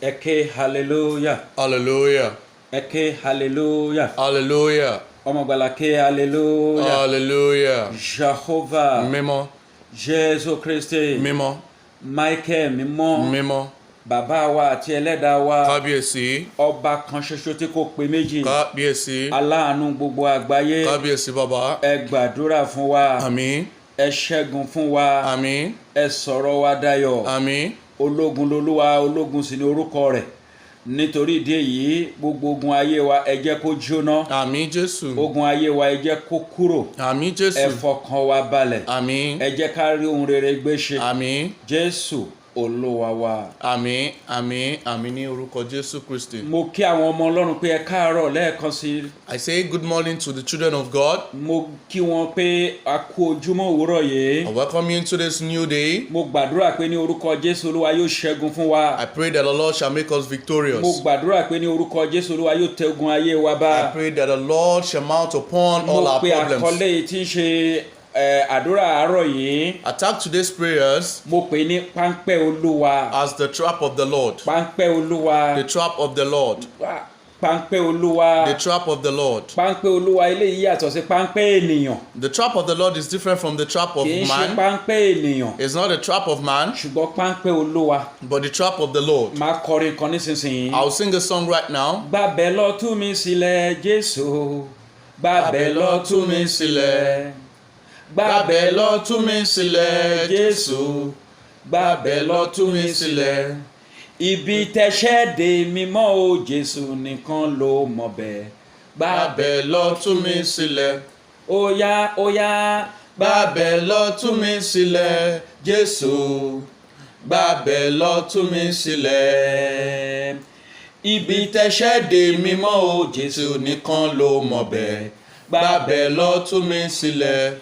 Eke hallelujah. Hallelujah. Eke hallelujah. Hallelujah. Ọmọgbàlàké hallelujah. Hallelujah. Jehovah. Mímọ́. Jésù Kristi. Mímọ́. Michael mímọ́. Mímọ́. Bàbá wa àti ẹlẹ́dàá wa. Kábíyèsí. Ọba kan ṣoṣo tí kò pé méjì. Kábíyèsí. Aláàánú gbogbo àgbáyé. Kábíyèsí bàbá. Ẹ gbàdúrà fún wa. Àmín. Ẹ ṣẹ́gun fún wa. Àmín. Ẹ sọ̀rọ̀ wa dayọ̀. Àmín. Ológun lolúwa, ológun sì ni orúkọ rẹ̀. Nítorí ìdí èyí gbogbo ogun ayé wa ẹ jẹ́ kó jóná. Àmín Jésù. Ogun ayé wa ẹ jẹ́ kó kúrò. Àmín Jésù. Ẹ fọkàn wa balẹ̀. Àmín. Ẹ jẹ́ ká rí ohun rere gbé ṣe. Àmín. Jésù Olúwa wa. Àmín. Àmín. Àmín ní orúkọ Jésù Kristi. Mo kí àwọn ọmọ Ọlọ́run pé ẹ káàárọ̀ lẹ́ẹ̀kan sí. I say good morning to the children of God. Mo kí wọn pé a kú ojúmọ́ òwúrọ̀ yìí. I welcome you into this new day. Mo gbàdúrà pé ní orúkọ Jésù Olúwa yóò ṣẹ́gun fún wa. I pray that the Lord shall make us victorious. Mo gbàdúrà pé ní orúkọ Jésù Olúwa yóò tẹ ogun ayé wa bá. I pray that the Lord shall mount upon all Mo our pe àkọlé problems. yìí tí ń ṣe àdúrà àárọ̀ yìí. Attack today's prayers Mo pè ní páńpẹ́ Olúwa. as the trap of the Lord. Páńpẹ́ Olúwa. The trap of the Lord. Páńpẹ́ Olúwa. The trap of the Lord. Páńpẹ́ Olúwa eléyìí yàtọ̀ sí páńpẹ́ ènìyàn. The trap of the Lord is different from the trap of Kì í ṣe man. páńpẹ́ ènìyàn. It's not the trap of man, Ṣùgbọ́n páńpẹ́ Olúwa. but the trap of the Lord. Máa kọrin kan nísinsìnyí. I'll sing a song right now. Gbàbẹ̀ lọ tú mi sílẹ̀ Jésù. Gbàbẹ̀ lọ tú mi sílẹ̀. Gbàbẹ̀ lọ tú mi sílẹ̀ Jésù. Gbàbẹ̀ lọ tú mi sílẹ̀. Ibi tẹ̀ṣẹ̀ dè mí mọ́ o Jésù nìkan ló mọ̀ bẹ́ẹ̀. Gbàbẹ̀ lọ tú mi sílẹ̀. Óyá óyá. Gbàbẹ̀ lọ tú mi sílẹ̀. Jésù. Gbàbẹ̀ lọ tú mi sílẹ̀. Ibi tẹ̀ṣẹ̀ dè mí mọ́ o Jésù nìkan ló mọ̀ bẹ́ẹ̀. Gbàbẹ̀ lọ tú mi sílẹ̀.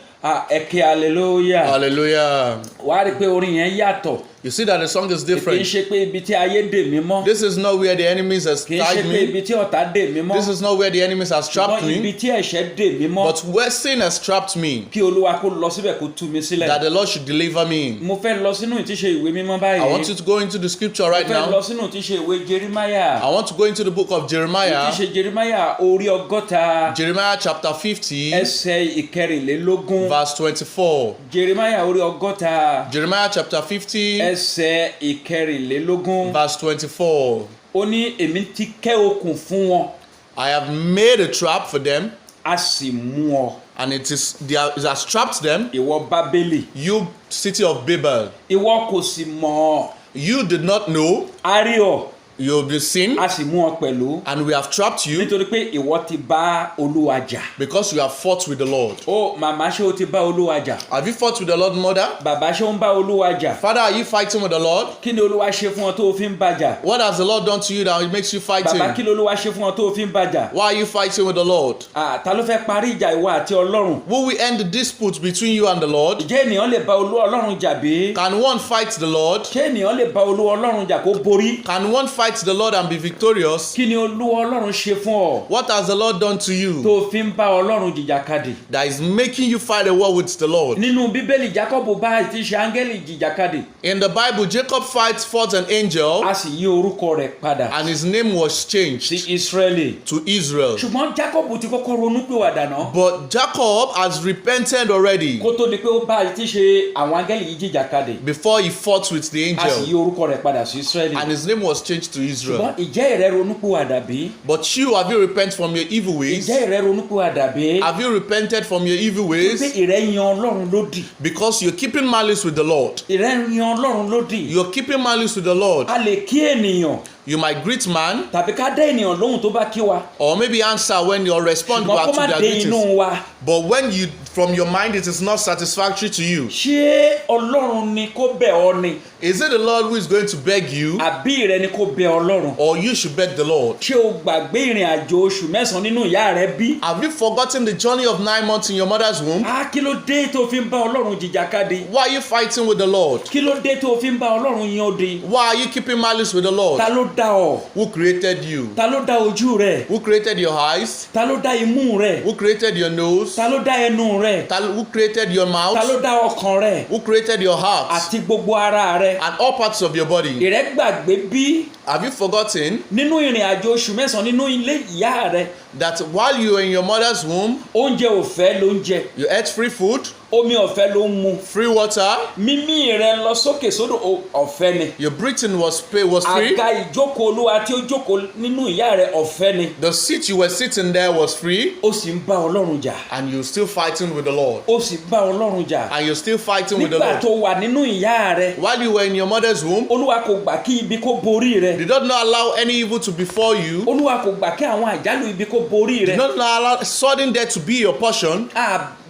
Ẹ ké hallelujah. Hallelujah. Wàá rí i pé orin yẹn yàtọ̀. You see that the song is Kì í different. ṣe pé ibi tí ayé dè mí mọ́. This is not where the enemies has Kì í ṣe tied pé me. ibi tí ọ̀tá dè mí mọ́. This is not where the enemies has trapped Ṣùgbọ́n ibi me. tí ẹ̀ṣẹ̀ dè mí mọ́. But where sin has trapped me, Kí Olúwa kó lọ síbẹ̀ kó tú mi sílẹ̀. that the Lord should deliver me. Mo fẹ́ lọ sínú ìtíṣe ìwé mímọ́ báyìí. I want you to go into the scripture right Mo fẹ́ lọ now. sínú ìtíṣe ìwé Jeremáyà. I want to go into the book of Jeremiah. Ìtíṣe Jeremáyà orí ọgọ́ta. Jeremiah chapter 50, Ẹsẹ̀ ìkẹrìnlélógún. verse 24. Jeremáyà orí ọgọ́ta. Jeremiah chapter 50, Ẹsẹ̀ ìkẹrìnlélógún. verse 24. Ó ní èmi ti kẹ́ okùn fún wọn. I have made a trap for them, A sì mú ọ. and it has trapped them. Ìwọ Bábélì. You city of Babel, Ìwọ kò sì mọ̀ ọ́. you did not know, A rí ọ. you have been seen, A sì mú ọ pẹ̀lú. and we have trapped you Nítorí pé ìwọ ti bá Olúwa jà. because you have fought with the Lord. Ó màmá ṣé o ti bá Olúwa jà? Have you fought with the Lord, mother? Bàbá ṣé o ń bá Olúwa jà? Father, are you fighting with the Lord? Kí ni Olúwa ṣe fún ọ tó o fi ń bá jà? What has the Lord done to you that it makes you fighting? Bàbá kí ni Olúwa ṣe fún ọ tó o fi ń bá jà? Why are you fighting with the Lord? Ta ló fẹ́ parí ìjà ìwọ àti Ọlọ́run? Will we end the dispute between you and the Lord? Ǹjẹ́ ènìyàn lè bá Ọlọ́run jà bí? Can one fight the Lord? Ṣé ènìyàn lè bá Ọlọ́run jà kó borí? Can one fight the Lord and be victorious? Kí ni Olúwa Ọlọ́run ṣe fún ọ What has the Lord done to tó you o fi ń bá Ọlọ́run jìjàkadì? that is making you fight a war with the Lord? Nínú Bíbélì Jákọ́bù bá ti ṣe áńgẹ́lì jìjàkadì. In the Bible, Jacob fought an angel, A sì yí orúkọ rẹ̀ padà and his name was sí changed Ísírẹ́lì. to Israel. Ṣùgbọ́n Jákọ́bù ti kọ́kọ́ ronúpìwàdà náà. But Jacob has repented already Kó tó di pé ó bá ti ṣe àwọn áńgẹ́lì yìí jìjàkadì. before he fought with the A sì yí angel, orúkọ rẹ̀ padà sí Ísírẹ́lì. and his name was changed to Israel. Ṣùgbọ́n ìjẹ́ ìrẹ́ ronúpìwàdà bí? But you, have you repented from your evil ways? Ìjẹ́ ìrẹ́ ronúpìwàdà bí? Have you repented from your evil Pé ways? ìrẹ́ yan Ọlọ́run lódì. Because you're keeping malice with the Lord. Ìrẹ́ yan Ọlọ́run lódì. You're keeping malice with the Lord. A lè kí ènìyàn You might greet man, tàbí ká dá ènìyàn lóhùn tó bá kí wa. or maybe answer when you respond Ṣùgbọ́n back kó to má their dé inú greetings. wa. But when you, from your mind, it is not satisfactory to you. Ṣé Ọlọ́run ni kó bẹ̀ ọ́ ni? Is it the Lord who is going to beg you, Àbí ìrẹ́ ni kó bẹ̀ Ọlọ́run? or you should beg the Lord? Ṣé o gbàgbé ìrìn àjò oṣù mẹ́sàn-án nínú ìyá rẹ bí? Have you forgotten the journey of 9 months in your mother's womb? Kí ló dé tó fi ń bá Ọlọ́run jìjàkadì? Why are you fighting with the Lord? Kí ló dé tó fi ń bá Ọlọ́run yan odi? Why are you keeping malice with the Lord? Ta ló dá ọ? Who created you? Ta ló dá ojú rẹ? Who created your eyes? Ta ló dá imú rẹ? Who created your nose? Ta ló dá ẹnu rẹ? rẹ? Who created your Ta mouth? ló dá ọkàn rẹ? Who created your heart? Àti gbogbo ara rẹ? And all parts of your body. Ìrẹ́ gbàgbé bí Have you forgotten nínú ìrìn àjò oṣù mẹ́sàn-án nínú ilé ìyá rẹ, that while you were in your mother's womb, oúnjẹ ọ̀fẹ́ ló ń jẹ, you ate free food, omi ọ̀fẹ́ ló ń mu, free water, mímí rẹ lọ sókè sódò ọ̀fẹ́ ni, your breathing was free? àga ìjókòó Olúwa tí ó jókòó nínú ìyá rẹ ọ̀fẹ́ ni, The seat you were sitting there was free, ó sì ń bá Ọlọ́run jà, and you're still fighting with the Lord. ó sì ń bá Ọlọ́run jà. And you're still fighting with the Nígbà Lord. tó wà nínú ìyá rẹ, While you were in your mother's womb, Olúwa kò gbà kí ibi kó borí rẹ, did not allow any evil to befall you, Olúwa kò gbà kí àwọn àjálù ibi kó borí did rẹ. not allow sudden death to be your portion.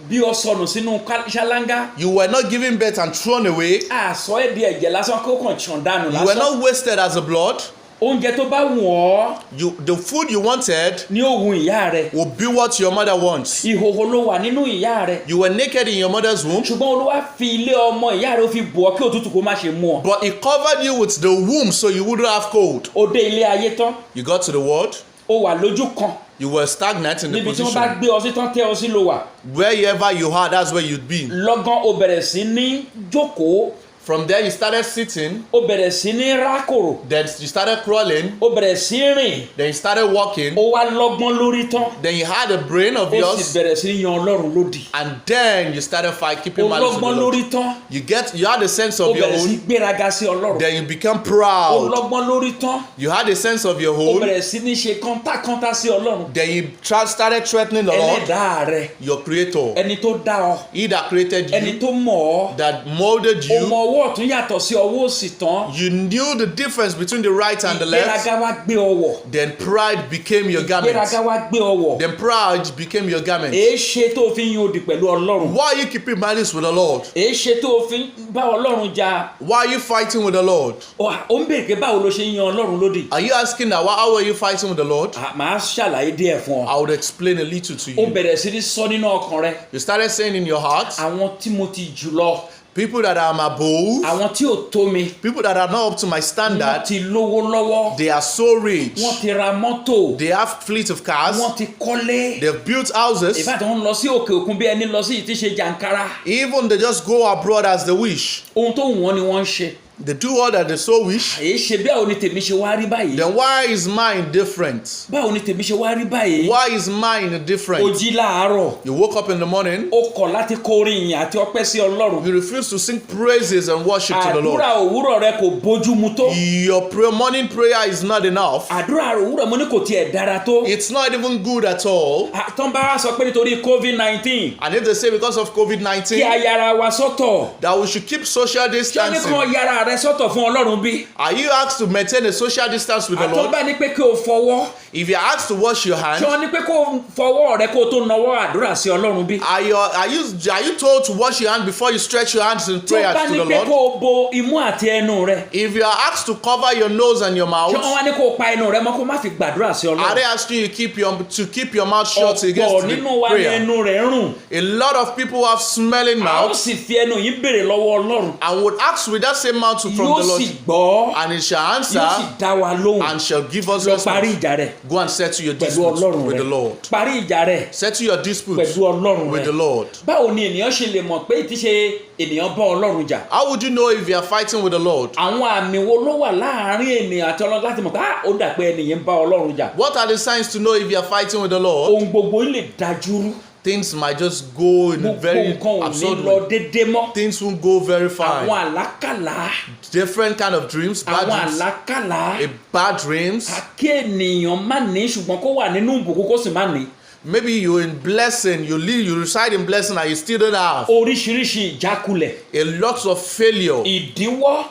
Bí ọ sọnù sínú ṣáláńgá, You were not given birth and thrown away. sọ ẹ́ di ẹ̀jẹ̀ lásán kó kàn ṣàn dànù You were lásán. not wasted as a blood. Oúnjẹ tó bá wù ọ́ The food you wanted ní ó wù ìyá rẹ. will be what your mother wants. Ìhòhò ló wà nínú ìyá rẹ. You were naked in your mother's womb, Ṣùgbọ́n Olúwa fi ilé ọmọ ìyá rẹ ó fi bò ọ́ kí òtútù kó má ṣe mú ọ. but it covered you with the womb so you wouldn't have cold. Ó dé ilé ayé tán, You got to the world, ó wà lójú kan. you were stagnant in the Níbi tí wọ́n bá position. gbé ọ sí tán tẹ́ ọ sí ló wà. Wherever you are, that's where you'd be. Lọ́gán ó bẹ̀rẹ̀ sí ní jókòó, From there, you started sitting, ó bẹ̀rẹ̀ sí ní rákòrò, then you started crawling, ó bẹ̀rẹ̀ sí rìn, then you started walking, ó wá lọ́gbọ́n lórí tán, then you had a brain of ó sì yours, bẹ̀rẹ̀ sí ní yan Ọlọ́run lódì. and then you started keeping Ó malice with the lọ́gbọ́n Lord. lórí tán, You had a sense ó of your bẹ̀rẹ̀ sí own, gbéraga sí Ọlọ́run. then you become Ó proud. lọ́gbọ́n lórí tán, You had a sense of your ó own, bẹ̀rẹ̀ sí ní ṣe kọ́ńtákọ́ńtá sí Ọlọ́run. then you started threatening the Lord, Ẹlẹ́dàá rẹ, your creator, ẹni tó dá ọ, he that created ẹni you, tó mọ̀ ọ́, that molded ó mọ you. ọwọ́ ọ̀tún yàtọ̀ sí ọwọ́ òsì tán. You knew the difference between the right and the left. Ìgbéraga wá gbé ọ wọ̀. Then pride became your garment. Ìgbéraga wá gbé ọ wọ̀. Then pride became your garment. Èé ṣe tó o fi ń yan òdì pẹ̀lú Ọlọ́run. Why are you keeping malice with the Lord? Èé ṣe tó o fi ń bá Ọlọ́run jà. Why are you fighting with the Lord? Ó ń bèèrè pé báwo ló ṣe ń yan Ọlọ́run lódì. Are you asking that? How are you fighting with the Lord? Màá ṣàlàyé díẹ̀ fún ọ. I would explain a little to Ó you. bẹ̀rẹ̀ sí ní sọ nínú ọkàn rẹ. You started saying in your heart, Àwọn tí mo ti jù lọ, people that are above, àwọn tí ò tó mi, people that are not up to my wọ́n standard, ti lówó lọ́wọ́, they are so rich. wọ́n ti ra mọ́tò, They have fleet of cars. wọ́n ti kọ́lé. They've built houses. Ìbátan ń lọ sí òkè òkun bí ẹni lọ sí ìtí ṣe jàǹkárá. Even they just go abroad as they wish. Ohun tó wù wọ́n ni wọ́n ń ṣe. They do all that they so wish. Èyí ṣe bí àwọn ni tèmi ṣe wá rí báyìí. Then why is mine different? Báwo ni tèmi ṣe wá rí báyìí? Why is mine Ó different? jí láàárọ̀, You woke up in the morning, ó kọ̀ láti kọ orin ìyìn àti ọpẹ́ sí Ọlọ́run. you refuse to sing praises and worship to the Lord. Àdúrà òwúrọ̀ rẹ kò bójú mu tó. Your morning prayer is not enough. Àdúrà òwúrọ̀ mo ní kò tiẹ̀ dára tó. It's not even good at all. Tán bá wá sọ pé nítorí COVID-19 And if they say because of kí a COVID-19 yára wa sọ́tọ̀. that we should keep social Kí wọ́n ní distancing, kàn yára rẹ sọ́tọ̀ fún Ọlọ́run bí? are you asked to maintain a social distance with the Àtọ́ Lord? bá ní pé kí o fọwọ́. If you're asked to wash your Kí hand, wọ́n ní pé kí o fọwọ́ rẹ kó o tó nawọ́ àdúrà sí Ọlọ́run bí? are you told to wash your hand before you stretch your hands in Tó prayer bá to ní the pé kó Lord? o bo imú àti ẹnu rẹ. If you are asked to cover your nose and your Kí mouth, wọ́n wá ní kó o pa ẹnu rẹ mọ́ kó má fi gbàdúrà sí are Ọlọ́run. they asking you to keep your mouth shut against Ọ̀pọ̀ the nínú wa ní prayer? ẹnu rẹ̀ rùn. A lot of people have smelling A ó mouths sì fi ẹnu yìí béèrè lọ́wọ́ Ọlọ́run. and would ask with that same mouth from Yóò the Lord, sì gbọ́. and it shall Yóò sì answer dá wa lóhùn. and shall give us Lọ parí response. ìjà rẹ̀ Go and settle your pẹ̀lú dispute Ọlọ́run with the rẹ̀. Lord. Parí ìjà rẹ̀ Settle your dispute pẹ̀lú Ọlọ́run with the rẹ̀. Lord. Báwo ni ènìyàn ṣe lè mọ̀ pé ti ṣe ènìyàn bá Ọlọ́run jà? How would you know if you are fighting with the Lord? Àwọn àmì wo ló wà láàárín ènìyàn àti Ọlọ́run láti mọ̀ pé ó dà pé ènìyàn bá Ọlọ́run jà? What are the signs to know if you are fighting with the Lord? Ohun gbogbo lè dájúrú. Things might just go in a Gbogbo very nǹkan ò ní absurd lọ way. déédé mọ́. Things won't go very Àwọn fine. àlákàlà, Different kind of dreams, bad àwọn dreams, àlákàlà. bad dreams. Kí ènìyàn má ní ṣùgbọ́n kó wà nínú ìbùkún kó sì má ní. Maybe you're in blessing, you reside in blessing and you still don't have. Oríṣiríṣi ìjákulẹ̀, A lot of failure, ìdíwọ́,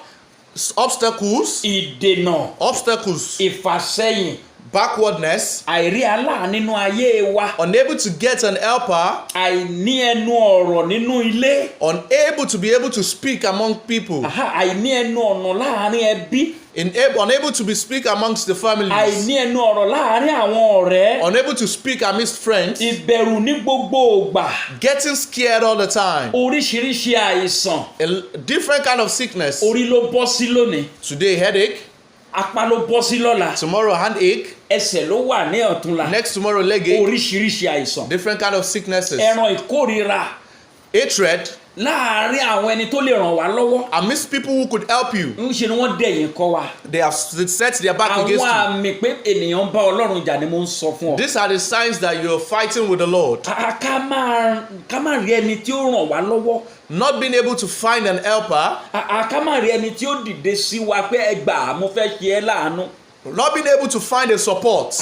obstacles, ìdènà, obstacles, ìfàsẹ́yìn, backwardness, àìrí aláàánú nínú ayé wa, unable to get an helper, àìní ẹnu ọ̀rọ̀ nínú ilé, unable to be able to speak among people, àìní ẹnu ọ̀nà láàárín ẹbí, unable to be speak amongst the families, àìní ẹnu ọ̀rọ̀ láàárín àwọn ọ̀rẹ́, unable to speak amidst friends, ìbẹ̀rù ní gbogbo ògbà, getting scared all the time, oríṣiríṣi àìsàn, a different kind of sickness. orí ló bọ́ sí lónìí, Today headache, apá ló bọ́ sí lọ́la, tomorrow handache, ẹsẹ̀ ló wà ní ọ̀túnla, next tomorrow leg ache, oríṣiríṣi àìsàn, different kind of sicknesses. ẹran ìkórira, hatred láàárín àwọn ẹni tó lè ràn wá lọ́wọ́. amidst people who could help you. ń ṣe ni wọ́n dẹ̀yìn kọ́ wa. They have set their back against àwọn you. àmì pé ènìyàn ń bá Ọlọ́run jà ni mo ń sọ fún ọ. These are the signs that you're fighting with the Lord. ká má rí ẹni tí ó ràn wá lọ́wọ́. Not being able to find an helper. ká má rí ẹni tí ó dìde sí wa pé ẹ gbà mo fẹ́ ṣe ẹ́ láàánú. Not being able to find a support.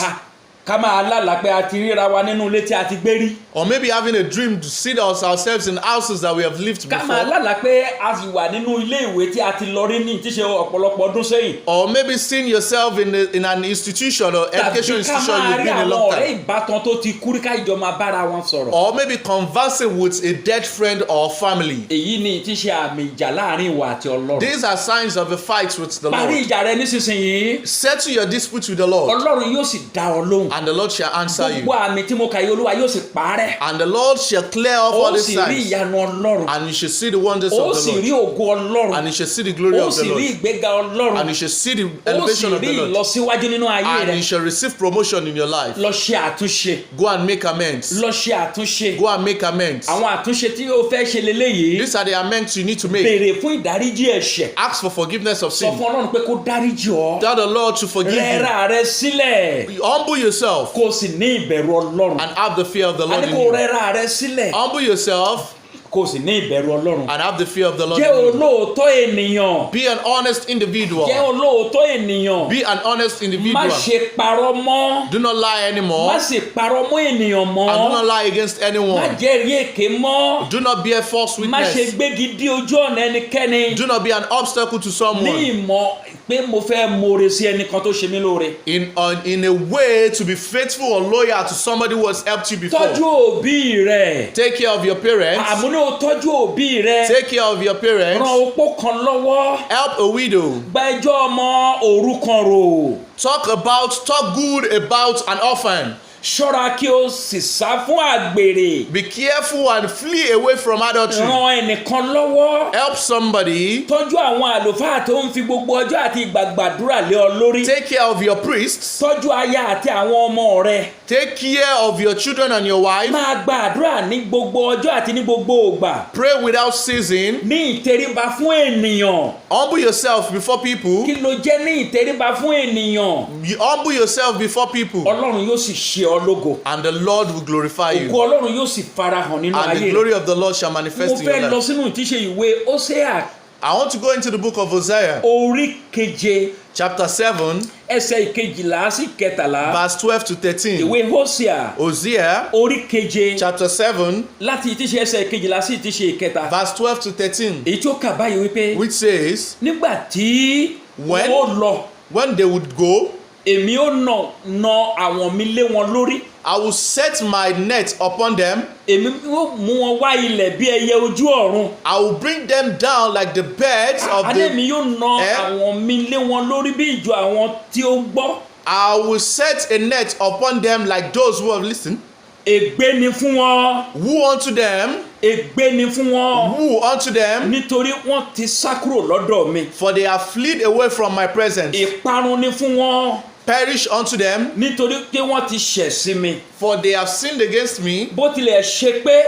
ká máa lálàá pé a ti ríra wa nínú ilé tí a ti gbé rí. Or maybe having a dream to see ourselves in houses that we have lived ká máa before. lálàá pé a sì wà nínú ilé ìwé tí a ti lọ rí ní tíṣe ọ̀pọ̀lọpọ̀ ọdún sẹ́yìn. Or maybe seeing yourself in an institution or education institution you've been in a long tàbí ká máa rí àwọn ọ̀rẹ́ time. ìbátan tó ti kú rí ká ìjọ máa bára wọn sọ̀rọ̀. Or maybe conversing with a dead friend or family. èyí ni tíṣe àmì ìjà láàrin ìwà àti Ọlọ́run. These are signs of a fight with the parí Lord. ìjà rẹ nísinsìnyí. Settle your dispute with the Lord, Ọlọ́run yóò sì dá ọ lóhùn. and the Lord shall answer you. gbogbo àmì tí mo kà yí Olúwa yóò sì parẹ́. And the Lord shall clear off all ó these sì rí signs, ìyanu Ọlọ́run. and you shall see the wonders ó of sì the rí Lord, ògo Ọlọ́run. and you shall see the glory ó of the sì rí Lord, ìgbéga Ọlọ́run. and you shall see the ó sì elevation of rí the Lord, ìlọsíwájú nínú ayé and rẹ. you shall receive promotion in your life. lọ ṣe àtúnṣe. Go and make amends. lọ ṣe àtúnṣe. Go and make amends. àwọn àtúnṣe tí o fẹ́ ṣe leléyìí. These are the amends you need to make. béèrè fún ìdáríjì ẹ̀ṣẹ̀. Ask for forgiveness of sọ sin. fún Ọlọ́run pé kó dáríjì ọ́. Tell the Lord to forgive you. rẹ́ra rẹ sílẹ̀. Humble yourself kó o sì ní ìbẹ̀rù Ọlọ́run. and have the fear of the a Lord ní in kó you. rẹ́ra rẹ sílẹ̀. Humble yourself kó o sì ní ìbẹ̀rù Ọlọ́run. and have the fear of the Lord jẹ́ in you. olóòótọ́ ènìyàn. Be an honest individual. jẹ́ olóòótọ́ ènìyàn. Be an honest má individual. ṣe parọ́ mọ́. Do not lie anymore. má sì parọ́ mọ́ ènìyàn mọ́. And do not lie against má anyone. jẹ́rìí èké mọ́. Do not bear false má ṣe witness. gbégi dí ojú ọ̀nà ẹnikẹ́ni. Do not be an obstacle to ní someone ìmọ̀ pé mo fẹ́ more sí ẹnìkan tó ṣe mí lóore. in a way to be faithful or loyal to somebody who has helped you tọ́jú before. òbí rẹ̀. Take care of your parents. àmúlò o tọ́jú òbí rẹ̀. Take care of your ran parents. opó kan lọ́wọ́. Help a widow. gba ẹjọ́ ọmọ òrukàn rò. Talk good about an orphan. ṣọ́ra kí o sì sá fún àgbèrè. Be careful and flee away from adultery. ran ẹnìkan lọ́wọ́. Help somebody. tọ́jú àwọn àlùfáà tó ń fi gbogbo ọjọ́ àti ìgbà gbàdúrà lé ọ lórí. Take care of your priests. tọ́jú aya àti àwọn ọmọ rẹ. Take care of your children and your wife. máa gbàdúrà ní gbogbo ọjọ́ àti ní gbogbo ògbà. Pray without ceasing. ní ìtẹríba fún ènìyàn. Humble yourself before people. kí ló jẹ́ ní ìtẹríba fún ènìyàn. You humble yourself before people, Ọlọ́run yóò sì ṣe ọ lógo. and the Lord will glorify ògo you, Ọlọ́run yóò sì farahàn nínú and ayé the rẹ. glory of the Lord shall mo manifest in fẹ́ your lọ life. sínú ìtíṣe ìwé Hósíà I want to go into the book of Hosea, orí keje chapter 7, ẹsẹ̀ ìkejìlá sí kẹtàlá. verse 12 to 13. ìwé Hósíà Hosea, orí keje chapter 7, láti ìtíṣe ẹsẹ̀ ìkejìlá sí ìtíṣe ìkẹta. verse 12 to 13, èyí tí ó kà báyìí wípé which says, nígbà tí When- ó lọ when they would go, èmi ó nà àwọn mi lé wọn lórí. I will set my net upon them. èmi ó mú wọn wá ilẹ̀ bí ẹyẹ ojú ọ̀run. I will bring them down like the birds of adé the. mi yóò nà Eh? àwọn mi lé wọn lórí bí ìjọ àwọn tí ó gbọ́. I will set a net upon them like those who have listened. ègbé ni fún wọn. Woe unto them, ègbé ni fún wọn. woe unto them, nítorí wọ́n ti sá kúrò lọ́dọ̀ mi. for they have fled away from my presence. ìparun ni fún wọn. Perish unto them, nítorí pé wọ́n ti ṣẹ̀ sí mi. for they have sinned against me. bó tilẹ̀ ṣe pé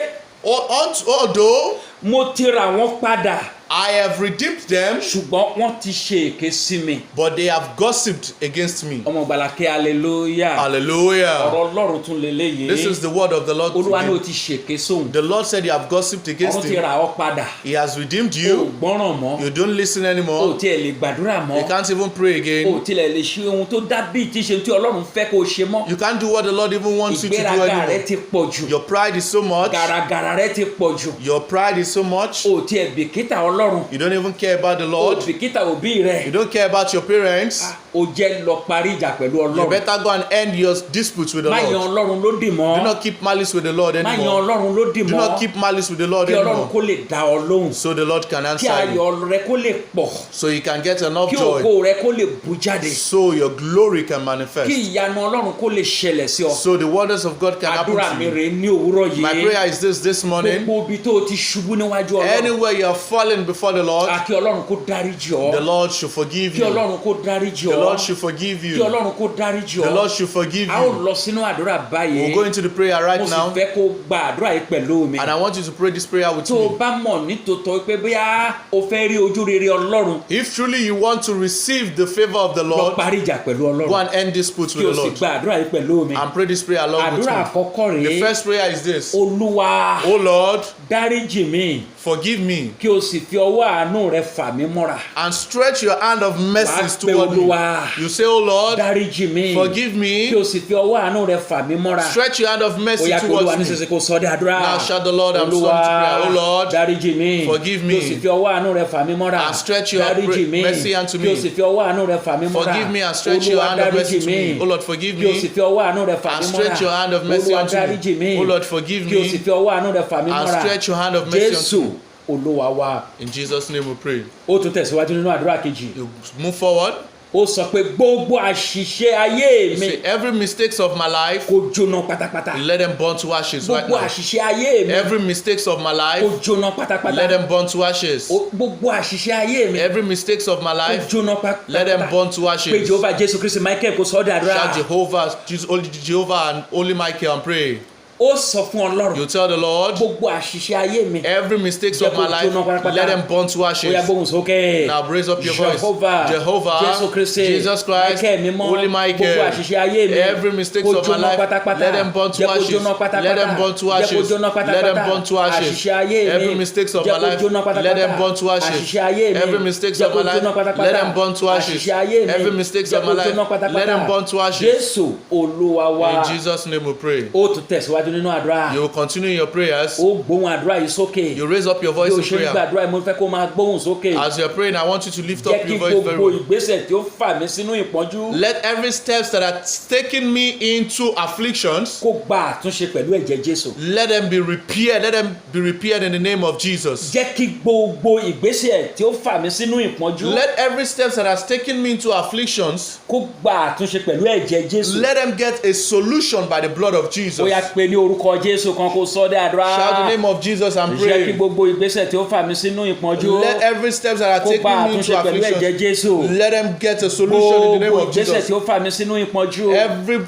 Although mo ti rà wọ́n padà. I have redeemed them, ṣùgbọ́n wọ́n ti ṣe èké sí mi. but they have gossiped against me. ọmọ gbàlàkẹ́ hallelujah. Hallelujah. ọ̀rọ̀ Ọlọ́run tún leléyìí. This is the word of the Lord olúwa ní o today. ti ṣèké sóhun. The Lord said you have gossiped against ọ̀run ti him. rà ọ́ padà. He has redeemed o you. gbọ́ràn mọ́. You don't listen o anymore. tiẹ̀ lè gbàdúrà You mọ́. can't even pray o again. tilẹ̀ lè ṣe ohun tó dábì tí ṣe tí Ọlọ́run fẹ́ kó o ṣe mọ́. You can't do what the Lord even wants you to do ìgbéraga rẹ anymore. ti pọ̀ jù. Your pride is so much. gàràgàrà rẹ ti pọ̀ jù. Your pride is so much. o tiẹ̀ bìkítà Ọlọ́run. You don't even care about the o Lord. bìkítà òbí rẹ. You don't care about your parents. o jẹ́ lọ parí ìjà pẹ̀lú You Ọlọ́run. better go and end your disputes with the má yan Lord. Ọlọ́run lódì mọ́. Do not keep malice with the Lord má yan anymore. Ọlọ́run lódì Do not mọ́. keep malice with the Lord kí Ọlọ́run anymore. kó lè dá ọ lóhùn. So the Lord can kí answer you. ayọ̀ rẹ kó lè pọ̀. So you can get enough kí joy. ògo rẹ kó lè bú jáde. So your glory can kí manifest. ìyanu Ọlọ́run kó lè ṣẹlẹ̀ sí ọ. So the wonders of God can happen àdúrà to mi you. rè ní òwúrọ̀ My yìí. prayer is this morning. gbogbo ibi tó o ti ṣubú níwájú Ọlọ́run. Anywhere you have fallen before the Lord, kí Ọlọ́run kó dáríjì the ọ́, Lord should forgive kí you. Ọlọ́run kó dáríjì The Lord ọ́, should forgive kí you. Ọlọ́run kó dáríjì The ọ́. Lord should forgive A ó you. lọ sínú àdúrà báyìí. We'll go into the prayer Mo right sì now, fẹ́ kó gba àdúrà yìí pẹ̀lú mi. and I want you to pray this prayer with Tó o me. bá mọ̀ nítòótọ́ pé bóyá o fẹ́ rí ojú rere Ọlọ́run, If truly you want to receive the favor of the lọ Lord, parí ìjà pẹ̀lú go Ọlọ́run. and end disputes Kí with o the sì Lord. gba àdúrà yìí pẹ̀lú mi. And pray this prayer along with Àdúrà me. àkọ́kọ́ The rèé. first prayer is this. Olúwa, Oh Lord, dáríjì mi, forgive me kí o sì fi ọwọ́ àánú rẹ fà mí mọ́ra. and stretch your hand of mercies Wàá pe toward me. Olúwa. You say, Oh Lord, Dáríjì mi, forgive kí o me, sì fi ọwọ́ àánú rẹ fà mí mọ́ra. stretch your hand of Ó mercy yá pé Olúwa towards me. nísinsìnyí kó sọ dé àdúrà. Now shout the Lord, I'm Olúwa, sorry to pray. Oh Lord, dáríjì mi, forgive kí o sì me fi ọwọ́ àánú rẹ fà mí mọ́ra. and stretch your Dáríjì mi, mercy unto kí o me. sì fi ọwọ́ àánú rẹ fà mí mọ́ra. Forgive me and stretch your Olúwa, hand of mercy dáríjì to me. mi, Oh Lord, forgive kí o sì me fi ọwọ́ àánú rẹ fà and mí mọ́ra. stretch your hand of mercy Olúwa, unto dáríjì me. mi, Oh Lord, forgive kí o sì me fi ọwọ́ àánú rẹ fà mí and mọ́ra. stretch your hand of mercy Jésù unto me. Olúwa wa. In Jesus' name we pray. Ó tún tẹ̀síwájú nínú àdúrà kejì. You move forward. Ó sọ pé gbogbo àṣìṣe ayé mi Say, every mistakes of my life, kó jóná pátápátá. let them burn to ashes right Gbogbo now. àṣìṣe ayé mi Every mistakes of my kó life, jóná pátápátá. let them burn to ashes. Gbogbo àṣìṣe ayé mi Every mistakes of my kó life, jóná let them pátápátá. burn to Pé ashes. Jehovah Jésù Kristi Michael kó sọ́ dé àdúrà. Shout Jehovah, Jesus, only Jehovah and only Michael and pray. Ó sọ fún Ọlọ́run. You tell the Lord, Gbogbo àṣìṣe ayé mi. every mistakes of my life, let them burn to Ó yá ashes. gbóhùn sókè. Now raise up your voice. Jehovah Jésù Kristi Jesus Christ, Michael mímọ́. Holy Gbogbo Michael, àṣìṣe ayé mi. every mistakes Kó of my jóná life, pátápátá. let them burn Jẹ́ to kó ashes. jóná pátápátá. Let them burn to Jẹ́ kó ashes. jóná Let them pátápátá. burn to ashes. Àṣìṣe ayé mi. Every mistakes of my Jẹ́ kó life, jóná pátápátá. let them burn to ashes. Àṣìṣe ayé mi. Every mistakes Jẹ́ of kó my life, jóná pátápátá. let them burn to ashes. Àṣìṣe ayé mi. Every mistakes Jẹ́ of my kó life, jóná pátápátá. let them burn to ashes. Jésù Olúwa wa. In Jesus' name we pray. Ó tún tẹ̀síwájú nínú àdúrà. You will continue in your prayers. Ó gbóhùn àdúrà yìí sókè. You raise up your voice Bí o in ṣe ń prayer. gbàdúrà yìí mo fẹ́ kó máa gbóhùn sókè. As you're praying, I want you to lift Jẹ́ up kí your voice very gbogbo well. ìgbésẹ̀ tí ó fà mí sínú ìpọ́njú Let every steps that are taking me into afflictions, kó gba àtúnṣe pẹ̀lú ẹ̀jẹ̀ Jésù. let them be repaired. Let them be repaired in the name of Jesus. Jẹ́ kí gbogbo ìgbésẹ̀ tí ó fà mí sínú ìpọ́njú Let every steps that has taken me into afflictions, kó gba àtúnṣe pẹ̀lú ẹ̀jẹ̀ Jésù. let them get a solution by the blood of Ó Jesus. yá pé ní orúkọ Jésù kan kó sọ dé àdúrà. Shout the name of Jesus and Jẹ́ kí pray. gbogbo ìgbésẹ̀ tí ó fà mí sínú ìpọ́njú Let every steps that are kó gba taking me into àtúnṣe pẹ̀lú ẹ̀jẹ̀ afflictions, Jésù. let them get a solution in the name Gbogbo of ìgbésẹ̀ Jesus. tí ó fà mí sínú ìpọ́njú Every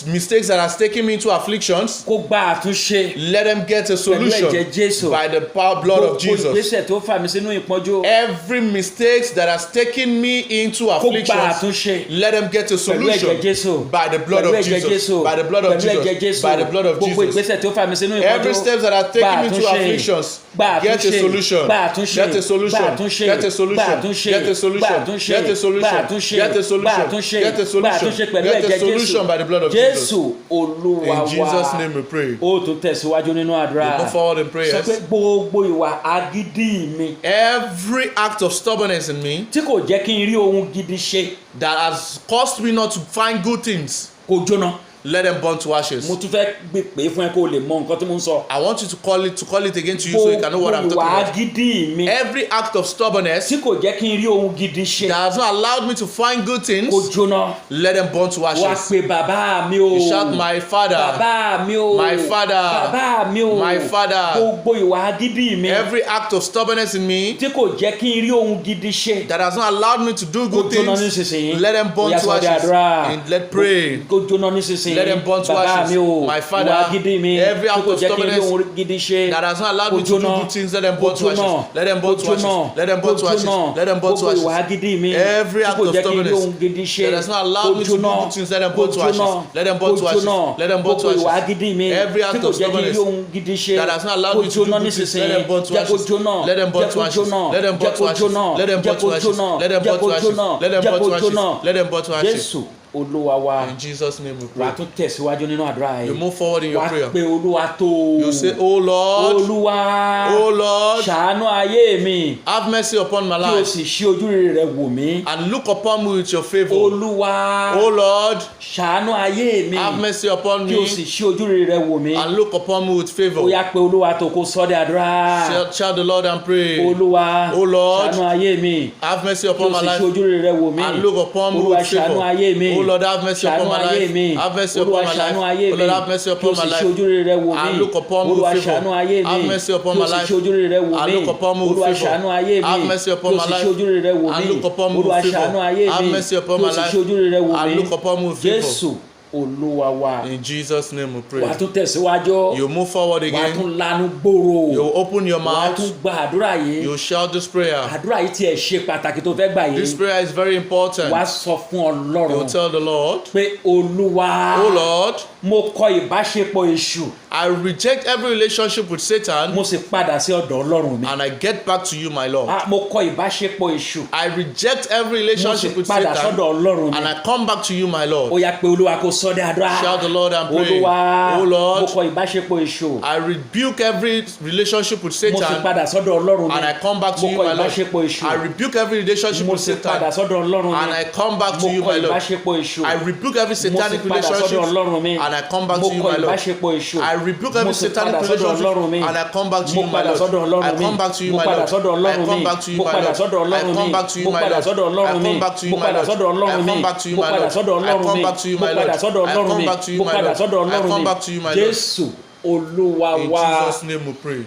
mistakes that has taken me into afflictions, kó gba àtúnṣe let them get a pẹ̀lú solution ẹ̀jẹ̀ Jésù. by the blood of Gbogbo Jesus. ìgbésẹ̀ tí ó fà mí sínú ìpọ́njú Every mistakes that has taken me into kó gba afflictions, àtúnṣe let them get a pẹ̀lú ẹ̀jẹ̀ solution Jésù. by the blood Pẹ̀lú of ẹ̀jẹ̀ Jesus. Jésù. By the blood of Pẹ̀lú ẹ̀jẹ̀ Jesus. Jésù. By the blood of Gbogbo Jesus. ìgbésẹ̀ tí ó fà mí sínú ìpọ́njú Every steps that are taking me into afflictions, gba get a àtúnṣe. solution. Gba àtúnṣe. Get a solution. Gba àtúnṣe. Get a solution. Gba àtúnṣe. Get a solution. Gba àtúnṣe. Get a solution. Gba àtúnṣe. Get a solution. Gba àtúnṣe. Get a Gba àtúnṣe solution. pẹ̀lú Get a ẹ̀jẹ̀ solution by the blood of Jésù. Jesus. Jésù Olúwa In Jesus' wa. name we pray. Ó tún tẹ̀síwájú nínú àdúrà. Move forward in Sọ prayers. pé gbogbo ìwà agídí mi Every act of stubbornness in me tí kò jẹ́ kí n rí ohun gidi ṣe that has caused me not to find good things, kó jóná. let them burn to ashes. Mo tún fẹ́ gbé pé fún ẹ kó o lè mọ nǹkan tí mo ń sọ. I want you to call it again to you so you can know what I'm Gbogbo talking ìwà about. agídí mi Every act of stubbornness tí kò jẹ́ kí n rí ohun gidi ṣe that has not allowed me to find good kó things, jóná. let them burn to Wá ashes. pé bàbá mi o. You shout, my father, Bàbá mi o. My father. Bàbá mi o. My father. Gbogbo ìwà agídí mi every act of stubbornness in me tí kò jẹ́ kí n rí ohun gidi ṣe that has not allowed me to do kó good jóná things, nísinsìnyí. let them burn Ó yá to sọ di ashes. àdúrà. And let pray. Kó jóná nísinsìnyí. Let them burn to Bàbá ashes. mi o. My father, Ìwà agídí mi every tí act kò of jẹ́ kí n rí stubbornness ohun gidi ṣe that has not allowed kó me to do jóná. good things, let them burn to Kó ashes. jóná. Let them burn to Kó ashes. jóná. Let them burn to Kó ashes. jóná. Let them burn to Gbogbo ìwà ashes. agídí mi Every tí act kò of jẹ́ kí n rí stubbornness ohun gidi ṣe that has not allowed me to do good things, let them burn to ashes. Let them burn to ashes. Let them burn to Gbogbo ìwà ashes. agídí mi Every tí act kò of jẹ́ kí n rí stubbornness ohun gidi ṣe that has not allowed kó me to do jóná good things, let nísinsìnyí. them burn to Jẹ́ kó ashes. jóná. Let them burn Jẹ́ to kó ashes. jóná. Let them burn Jẹ́ to kó ashes. jóná. Let them Jẹ́ burn to kó ashes. jóná. Let them Jẹ́ burn kó to ashes. jóná. Let them Jẹ́ burn kó to ashes. jóná. Let them burn to ashes. Jésù Olúwa wa. In Jesus' name we Wà á pray. tún tẹ̀síwájú nínú àdúrà yìí. You move forward in your Wà á prayer. pe Olúwa tó. You say, Oh Lord, Olúwa. Oh Lord, Ṣàánú ayé mi. have mercy upon my Kí o life sì ṣí ojú rere rẹ wò mí. and look upon me with your favor. Olúwa. Oh Lord, Ṣàánú ayé mi. have mercy upon Kí o sì me ṣí ojú rere rẹ wò mí. and look upon me with Ó favor. yá pe Olúwa tó kó sọ́ de àdúrà. Shout the Lord and pray. Olúwa. Oh Lord, Ṣàánú ayé mi. have mercy Kí o upon my sì ṣí life ojú rere rẹ wò mí. and look upon me Olúwa with ṣàánú favor. ayé mi. Oh Lord, have mercy upon my life. Have mercy upon my life. Oh Lord, have mercy upon my life. And look upon me with favor. Have mercy upon my life. And look upon me with favor. Have mercy upon my life. And look upon me with favor. Have mercy upon my life. And look upon me with favor. Olúwa wa. In Jesus' name we pray. Wàá tún tẹ̀síwájú. You move forward Wàá again. tún lanu gbòòrò. You open your Wàá mouth. tún gba àdúrà yìí. You shout this prayer. Àdúrà yìí tiẹ̀ ṣe pàtàkì tó fẹ́ gbà This yìí. prayer is very important. Wàá sọ fún You Ọlọ́run tell the Lord, pé Olúwa. Oh Lord, Mo kọ ìbáṣepọ̀ èṣù. I reject every relationship with Satan Mo sì padà sí ọ̀dọ̀ Ọlọ́run mi. and I get back to you, my Lord. Mo kọ ìbáṣepọ̀ èṣù. I reject every Mo sì relationship with padà Satan sọ́dọ̀ Ọlọ́run mi. and I come back to you, my Ó Lord. yá pé Olúwa kó sọ dé àdúrà. Shout the Lord and pray. Olúwa. Oh Mo Lord, kọ ìbáṣepọ̀ èṣù. I rebuke every relationship with Mo sì Satan padà sọ́dọ̀ Ọlọ́run mi. and I come back to Mo you, kọ my Lord. ìbáṣepọ̀ èṣù. I rebuke every relationship Mo with sì padà Satan sọ́dọ̀ Ọlọ́run mi. and I come back to you, Mo my kọ Lord. ìbáṣepọ̀ èṣù. I rebuke every Mo sì satanic padà sọ́dọ̀ relationship Ọlọ́run mi. and I come back Mo to you, kọ my Lord. ìbáṣepọ̀ èṣù. I rebuke Mo every sì satanic padà sọ́dọ̀ Ọlọ́run mi. relationship and I come back to Mo you, my padà Lord. sọ́dọ̀ Ọlọ́run I mi. come back to you, Mo my padà Lord. sọ́dọ̀ I Ọlọ́run mi. come back to you, Mo my padà Lord. sọ́dọ̀ I Ọlọ́run come mi. back to you, Mo my padà Lord. sọ́dọ̀ I Ọlọ́run mi. come back to you, Mo my padà Lord. sọ́dọ̀ I Ọlọ́run mi. come back to you, Mo my padà Lord. sọ́dọ̀ I Ọlọ́run mi. come back to you, Mo my padà Lord. sọ́dọ̀ I Ọlọ́run come mi. back to you, Mo my padà Lord. sọ́dọ̀ I Ọlọ́run come mi. back to you, my Lord. Jésù Olúwa In wa. Jesus' name we pray.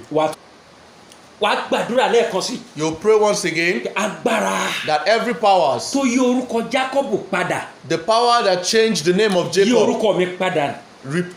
Wàá gbàdúrà lẹ́ẹ̀kan sí. You pray once again Agbára that every powers, tó yí orúkọ Jákọ́bù padà. the power that changed the name of Yí Jacob, orúkọ mi padà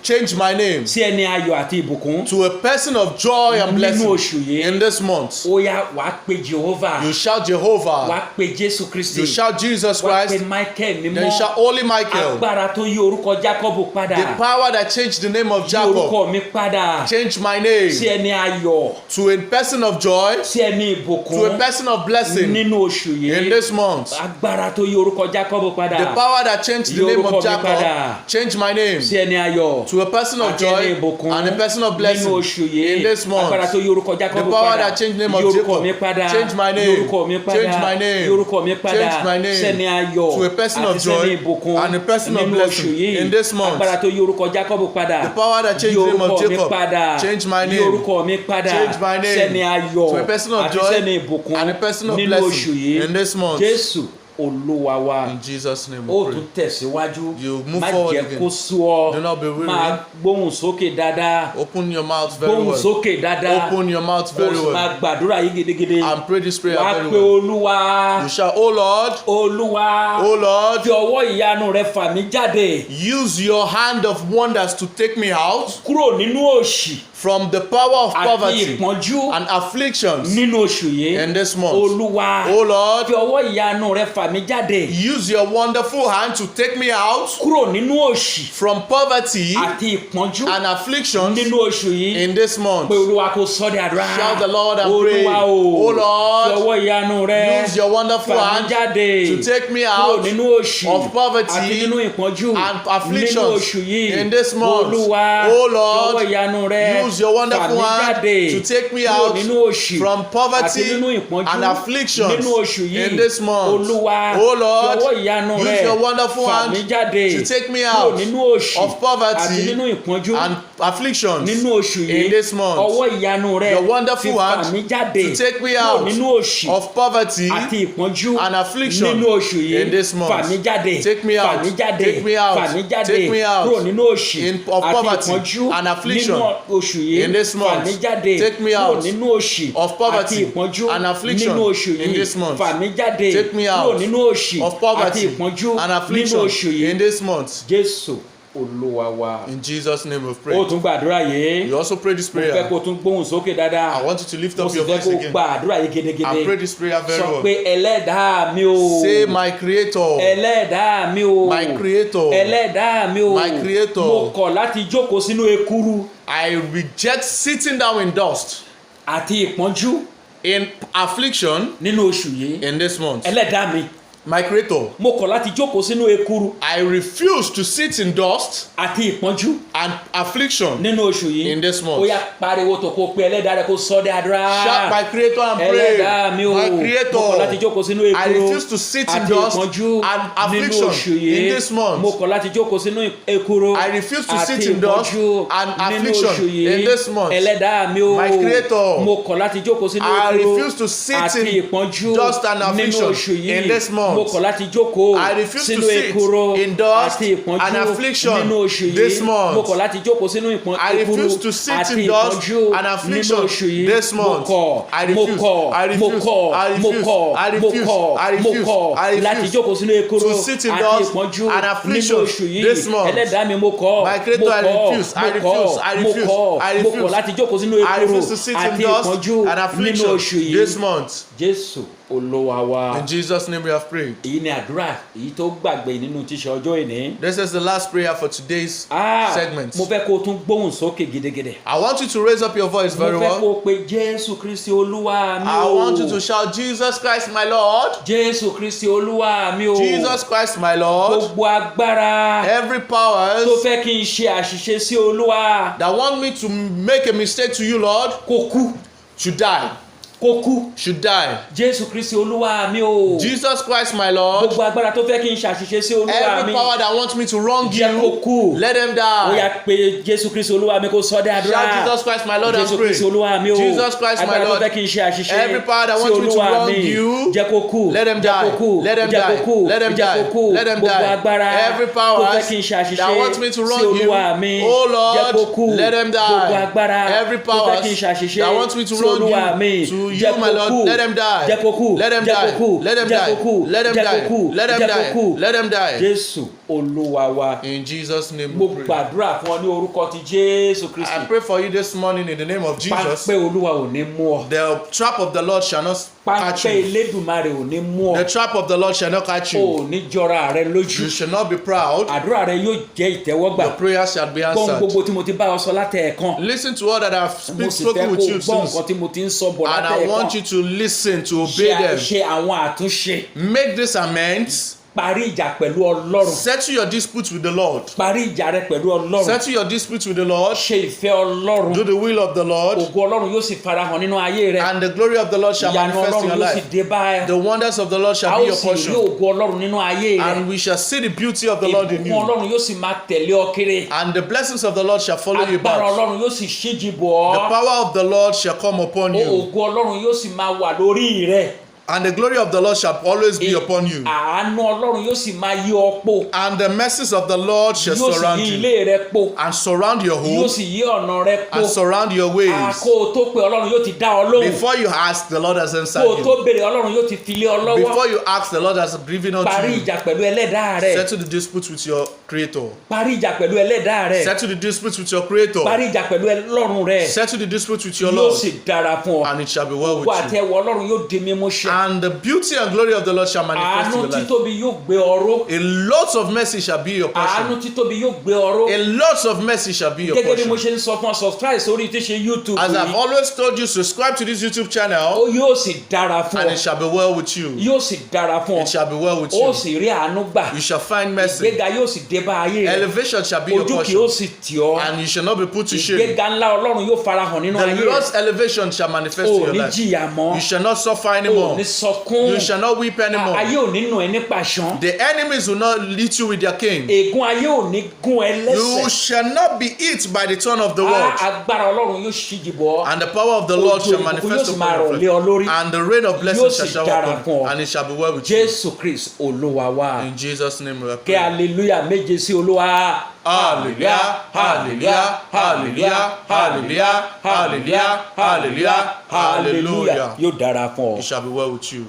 change my name sí ẹni ayọ̀ àti ìbùkún. to a person of joy and Nínú blessing oṣù yìí. in this month. Ó yá wàá pe Jehovah. You shout Jehovah. Wàá pe Jésù Kristi. You shout Jesus Wàá pe Christ. Michael Then you mímọ́. shout Holy Michael. Agbára tó yí orúkọ Jákọ́bù padà. The power that changed the name of Yí Jacob. orúkọ mi padà Change my sí name ẹni ayọ̀, to a person of joy, sí ẹni to a ìbùkún person of blessing nínú oṣù in yìí. this month. Agbára tó yí orúkọ Jákọ́bù padà The power that changed the Yí name orúkọ of mi padà. Jacob, change my name sí ẹni ayọ̀ to a person of àti joy ẹni ìbùkún and a person of nínú blessing oṣù yìí. in this month. Agbára tó yí orúkọ The Jákọ́bù power padà. that changed the name Yí of orúkọ mi Jacob, padà. change my Yí name, orúkọ mi padà. change my name, Yí orúkọ mi padà. change my name Sẹ́ni ayọ̀ to a person of àti joy sẹ́ni ìbùkún and a person of nínú blessing oṣù yìí. in this month. Agbára tó yí orúkọ Jákọ́bù padà. The power that changed Yí the name of orúkọ mi Jacob, padà. change my Yí name, orúkọ mi padà. change my name Sẹ́ni ayọ̀ to a person of àti joy sẹ́ni ìbùkún and a person of nínú blessing oṣù yìí. in this month. Jésù Olúwa wa. In Jesus' name Ó we tún pray. tẹ̀síwájú. You move Má forward jẹ́ again. kó sú ọ. Do not be weary. Máa gbóhùn sókè dáadáa. Open your mouth very Gbóhùn well. sókè dáadáa. Open your mouth Kó o very sì well máa gbàdúrà yìí gidigidi. and pray this prayer Wàá very pe well. Olúwa. You shout, Oh Lord, Olúwa. Oh Lord, Fi ọwọ́ ìyanu rẹ fà mí jáde. use your hand of wonders to take me out Kúrò nínú òṣì from the power of àti poverty ìpọ́njú and afflictions nínú oṣù yìí. in this month. Olúwa. Oh Lord, Fi ọwọ́ ìyanu rẹ fà mí jáde. use your wonderful hand to take me out Kúrò nínú òṣì from poverty àti ìpọ́njú and afflictions nínú oṣù yìí. in this month. Pé Olúwa kó sọ de àdúrà. Shout the Lord and pray. Olúwa o. Oh Fi Lord, ọwọ́ ìyanu rẹ use your wonderful fà mí hand jáde. to take me Kúrò out nínú òṣì of poverty àti nínú ìpọ́njú and nínú afflictions oṣù yìí. in this month. Olúwa. Oh Fi Lord, ọwọ́ ìyanu rẹ use your wonderful fà mí hand jáde. to take me Kúrò out nínú òṣì from poverty àti nínú ìpọ́njú and afflictions nínú oṣù yìí. in this month. Olúwa. Oh Fi Lord, ọwọ́ ìyanu use rẹ your wonderful fà hand mí jáde. to take me Kúrò out nínú òṣì of àti poverty nínú ìpọ́njú and afflictions nínú oṣù yìí. in this month. Ọwọ́ ìyanu rẹ Your wonderful fi fà hand mí jáde. to take me Kúrò out nínú òṣì of poverty àti ìpọ́njú and affliction nínú oṣù yìí. in this month. Fà mí jáde. Take me Fà out. mí jáde. Take me out. Fà mí jáde. Take me out. Kúrò nínú òṣì of àti poverty ìpọ́njú and affliction nínú oṣù yìí. in this month. Fà mí jáde. Take me Kúrò out nínú òṣì of poverty àti ìpọ́njú and affliction nínú oṣù yìí. in this month. Fà mí jáde. Take me out Kúrò nínú òṣì of poverty àti ìpọ́njú and nínú affliction oṣù yìí. in this month. Jésù Olúwa wa. In Jesus' name we Ó pray. tún gbàdúrà yìí. You also pray this Mo fẹ́ prayer. kó tún gbóhùn sókè dáadáa. I want you to lift Mo up sì your fẹ́ voice kó again gbàdúrà yìí and pray gidigidi. this prayer very Sọ well. pé ẹlẹ́dàá mi o. Say, my creator, Ẹlẹ́dàá mi o. my creator, Ẹlẹ́dàá mi o. My creator. Mo kọ̀ láti jókòó sínú ekuru I reject sitting down in dust, àti ìpọ́njú in affliction nínú oṣù yìí. in this month. Ẹlẹ́dàá mi. My creator, Mo kọ̀ láti jókòó sínú ekuru I refuse to sit in dust àti ìpọ́njú and affliction nínú oṣù yìí. in this month. Ó yá pariwo tó kó pe ẹlẹ́dàá rẹ kó sọ dé àdúrà. Shout, my creator, and Ẹlẹ́dàá mi pray. o. My Mo kọ̀ láti creator, jókòó sínú I ekuru refuse to sit in àti dust ìpọ́njú and nínú affliction oṣù in yìí. this month. Mo kọ̀ láti jókòó sínú ekuru I refuse to sit àti in dust ìpọ́njú and nínú affliction oṣù yìí. in this month. Ẹlẹ́dàá mi o. My creator, Mo kọ̀ láti jókòó sínú I ekuru refuse to sit àti in ìpọ́njú dust and nínú affliction oṣù yìí. in this month. month. Mo kọ̀ láti jókòó I refuse to sínú sit èkúrò in dust àti ìpọ́njú and affliction nínú oṣù this yìí. month. Mo kọ̀ láti jókòó sínú I refuse to sit in dust and affliction this month. I refuse. I refuse. I refuse. I refuse. I refuse. I láti refuse jókòó sínú èkúrò to sit in àti dust ìpọ́njú and nínú affliction oṣù yìí. this month. Ẹlẹ́dàá mi mo kọ̀. My Creator, I refuse. I refuse. I refuse. I Mo kọ̀ refuse. láti jókòó sínú I èkúrò refuse to sit in àti dust ìpọ́njú and nínú affliction oṣù yìí. this month. Jésù Olúwa wa. In Jesus' name we have prayed. Èyí ni àdúrà èyí tó gbàgbé nínú tíṣe ọjọ́ ìní. This is the last prayer for today's segment. Mo fẹ́ kó o tún gbóhùn sókè gidigidi. I want you to raise up your voice very Mo fẹ́ kó well. o pe Jésù Kristi Olúwa mi o. I want you to shout, Jesus Christ my Lord. Jésù Kristi Olúwa mi o. Jesus Christ my Lord. Gbogbo agbára Every powers tó fẹ́ kí n ṣe àṣìṣe sí Olúwa. that want me to make a mistake to you, Lord, Kó kú. should die. Kó kú. Should die. Jésù Kristi Olúwa mi o. Jesus Christ my Lord. Gbogbo agbára tó fẹ́ kí n ṣàṣìṣe sí Olúwa mi. Every power that wants me to wrong Jẹ́ kó you, kú. let them Ó die. yá pé Jésù Kristi Olúwa mi kó sọ dé àdúrà. Shout Jesus Christ my Lord and Jésù pray. Kristi Olúwa mi o. Jesus Christ my Agbára tó Lord. fẹ́ kí n ṣe àṣìṣe Every power that sí wants me to Olúwa wrong mi. you, Jẹ́ kó kú. let them Jẹ́ die. kó kú. Let them Jẹ́ kó die. kú. Let them Jẹ́ kó die. kú. Let them Gbogbo die. agbára Every tó power fẹ́ kí n ṣe àṣìṣe that wants me to sí wrong you, Olúwa mi. oh Jẹ́ kó kú. Lord, let them Gbogbo die. agbára Every tó power fẹ́ kí n ṣe àṣìṣe that wants me to sí wrong Olúwa mi. you, to Jẹ́ you, my kó Lord, kú. let them die. Jẹ́ kó kú. Let them Jẹ́ kó die. kú. Let them Jẹ́ kó die. kú. Let them Jẹ́ kó die. kú. Let them Jẹ́ kó die. kú. Let them die. Jésù Olúwa wa. In Jesus' name Mo we pray. gbàdúrà fún ọ ní orúkọ ti Jésù I Kristi. pray for you this morning in the name of Jesus. Pápẹ́ Olúwa ò ní mú ọ. The trap of the Lord shall not catch Pápẹ́ you. Elédùmarè ò ní mú ọ. The trap of the Lord shall not catch O you. ò ní jọra rẹ lójú. You shall not be proud. Àdúrà rẹ yóò jẹ́ ìtẹ́wọ́gbà. Your prayers shall be Gbọ́n answered. gbogbo tí mo ti bá ọ sọ látẹ̀ẹ̀kan. Listen to all that I've Mo sì fẹ́ spoken kó with o you gbọ́ since. nǹkan tí mo ti ń sọ bọ̀ And I want you látẹ̀ẹ̀kan. to listen, to obey them. Ṣe àwọn àtúnṣe. Make this amends. Parí ìjà pẹ̀lú Ọlọ́run. Settle your dispute with the Lord. Parí ìjà rẹ pẹ̀lú Ọlọ́run. Settle your dispute with the Lord. Ṣe ìfẹ́ Ọlọ́run. Do the will of the Lord. Ògo Ọlọ́run yóò sì farahàn nínú ayé rẹ. And the glory of the Lord shall Ìyanu manifest in your Ọlọ́run yóò sì life. dé bá ẹ. The wonders of the Lord A shall ó be your sì rí portion. ògo Ọlọ́run nínú ayé rẹ. And we shall see the beauty of the Lord in Ìbùkún you. Ọlọ́run yóò sì máa tẹ̀lé ọ kiri. And the blessings of the Lord shall follow you Agbára back. Ọlọ́run yóò sì ṣíji bọ̀ The ọ́. power of the Lord shall come upon you. Ògo Ọlọ́run yóò sì máa wà lórí rẹ. And the glory of the Lord shall always be upon you. Àánú Ọlọ́run yóò sì máa yí ọ po. And the mercies of the Lord shall Yóò sì surround yí you. ilé rẹ po. And surround your Yóò home. sì yí ọ̀nà rẹ po. And surround your ways. Àkó tó pé Ọlọ́run yóò ti dá ọ lóhùn. Before you ask, the Lord has answered Kó o tó you. béèrè Ọlọ́run yóò ti fi lé ọ lọ́wọ́. Before you ask, the Lord has given unto Parí you. ìjà pẹ̀lú ẹlẹ́dàá rẹ. Settle the dispute with your Creator. Parí ìjà pẹ̀lú ẹlẹ́dàá rẹ. Settle the dispute with your Creator. Parí ìjà pẹ̀lú Ọlọ́run rẹ. Settle the dispute with your Yóò Lord. sì dára fún ọ. And it shall be well with Ògo you. àtẹwọ́ Ọlọ́run yóò di mímú ṣẹ. And the beauty and glory of the Lord shall manifest in Àánú your life. títóbi yóò gbé ọ ró. A lot of mercy shall be your Àánú portion. títóbi yóò gbé ọ ró. A lot of mercy shall be your Gẹ́gẹ́ bí mo portion. ṣe ń sọ fún ọ, subscribe sórí tí ṣe YouTube As I've yìí. always told you, subscribe to this YouTube channel, Ó yóò sì dára fún and ọ. it shall be well with you. Yóò sì dára fún It ọ. shall be well with Ó you. sì rí àánú gbà. You shall find mercy. Ìgbéga yóò sì dé bá ayé rẹ. Elevation shall be your Ojú kì yóò portion. sì tì ọ́. And you shall not be put to shame. Ìgbéga ńlá Ọlọ́run yóò farahàn nínú ayé The rẹ. Lord's elevation shall manifest O in ò your ní life. jìyà mọ́. You shall not suffer O ò anymore. ní sọkún. You shall not weep anymore. Ayé ò ní nù ẹ́ ní pàṣán. The enemies will not lead you with their king. Ègún ayé ò ní gún ẹ You lẹ́sẹ̀. shall not be hit by the turn of the world. Agbára Ọlọ́run yóò ṣíji bọ̀ ọ́. And the power of the Lord Ojú shall ìbùkún yóò manifest sì máa upon rọ̀ your lé ọ lórí. life. And the rain of Yóò blessings sì shall dára shower fún upon ọ. you. And it shall be well with you. Jésù Kristi Olúwa wa. In Jesus' name we are Kí praying. hallelujah méje sí Olúwa. Hallelujah, hallelujah, hallelujah, hallelujah, hallelujah, hallelujah, hallelujah. Yóò dára fún ọ. It shall be well with you.